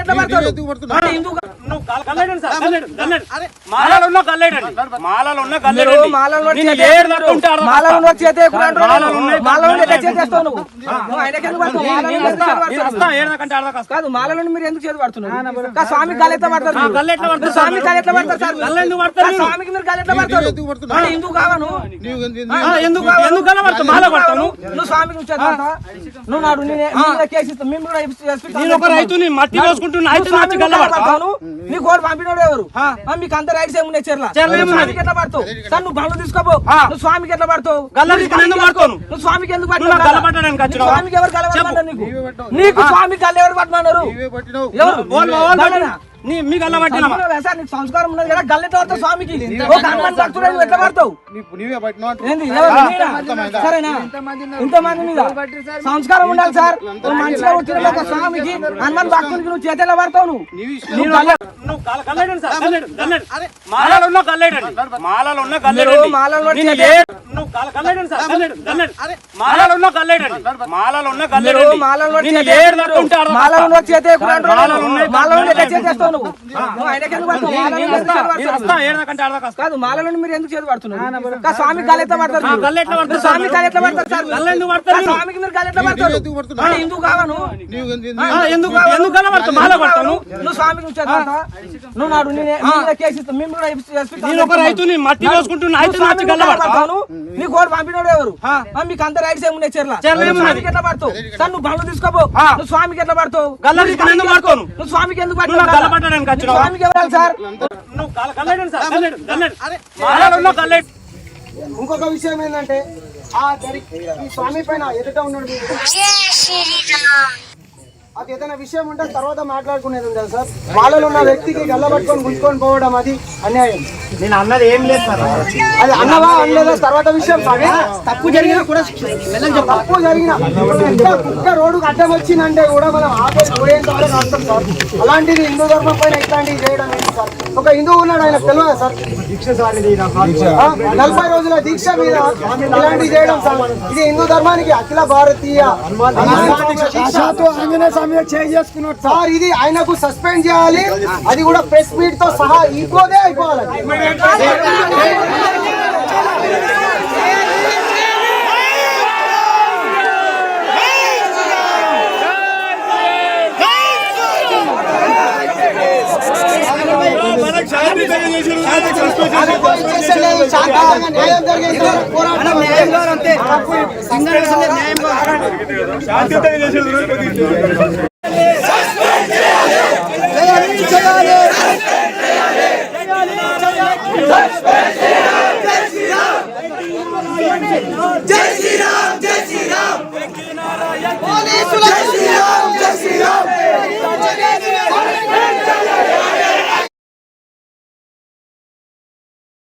ఎట్లా పడతాడు? కాదు మాలలో మీరు ఎందుకు చేతి పడుతున్నారు? స్వామి గాలి ఎట్లా పడతారు? స్వామి గాలి ఎట్లా పడతారు సార్? స్వామికి మీరు గాలి ఎట్లా పడతారు? ఎందుకు కావను నువ్వు స్వామికి నువ్వు నాడు కేసు ఇస్తాను. మేము కూడా నీ కోరు పంపినోడు ఎవరు? మీకు అంత రైట్స్ ఏమున్నాయి? చెర్ల స్వామికి ఎట్లా పడతావు సార్? నువ్వు బండ్లు తీసుకోపో. నువ్వు స్వామికి ఎట్లా పడతావు? నువ్వు స్వామికి ఎందుకు పడతావు? స్వామికి ఎవరు గలవడమన్నారు? నీకు స్వామికి గల్ల ఎవరు పట్టమన్నారు? నీకు సంస్కారం ఉన్నది కదా, గల్ల ఎట్లా పడతావు స్వామికి? ఒక హనుమాన్ భక్తుడు ఎట్లా పడతావు? సరేనా? ఇంతమంది మీద సంస్కారం ఉండాలి సార్. మంచిగా వచ్చిన ఒక స్వామికి హనుమాన్ భక్తుడికి నువ్వు చేతి ఎలా పడతావు? కాదు మాలలో మీరు ఎందుకు చేతి పడుతున్నారు? స్వామి గాలి ఎట్లా పడతారు? స్వామి గాలి ఎట్లా పడతారు సార్? స్వామికి మీరు గాలి ఎట్లా పడతారు? ఎందుకు కావను నువ్వు స్వామికి నువ్వు నాడు కేసు ఇస్తాను. మేము కూడా నీ కోరు పంపినోడు ఎవరు? మీకు అంత రైట్స్ ఏమున్నాయి? చెర్ల స్వామికి ఎట్లా పడతావు సార్? నువ్వు బండ్లు తీసుకోపో. నువ్వు స్వామికి ఎట్లా పడతావు? నువ్వు స్వామికి ఎందుకు పడతావు? స్వామికి ఎవరు సార్? ఇంకొక విషయం ఏంటంటే ఈ స్వామి పైన ఎదుట ఉన్నాడు. అది ఏదైనా విషయం ఉంటే తర్వాత మాట్లాడుకునేది ఉంటుంది సార్. వాళ్ళలో ఉన్న వ్యక్తికి గల్లబట్టుకొని గుంజుకొని పోవడం అది అన్యాయం. నేను అన్నది ఏం లేదు సార్. అది అన్నవా అనలేదా తర్వాత విషయం. తప్పు జరిగినా కూడా తప్పు జరిగిన కుక్క రోడ్డుకు అడ్డం వచ్చిందంటే కూడా మనం ఆపేసి పోయేంత వరకు అర్థం సార్. అలాంటిది హిందూ ధర్మం పైన ఇట్లాంటివి చేయడం ఏంటి సార్? ఒక హిందువు ఉన్నాడు, ఆయన తెలియదా సార్? 40 రోజుల దీక్ష మీద ఇలాంటివి చేయడం సార్. ఇది హిందూ ధర్మానికి అఖిల భారతీయ చేసుకున్నాడు సార్. ఇది ఆయనకు సస్పెండ్ చేయాలి. అది కూడా ప్రెస్ మీట్ తో సహా ఈపోదే అయిపోవాలి.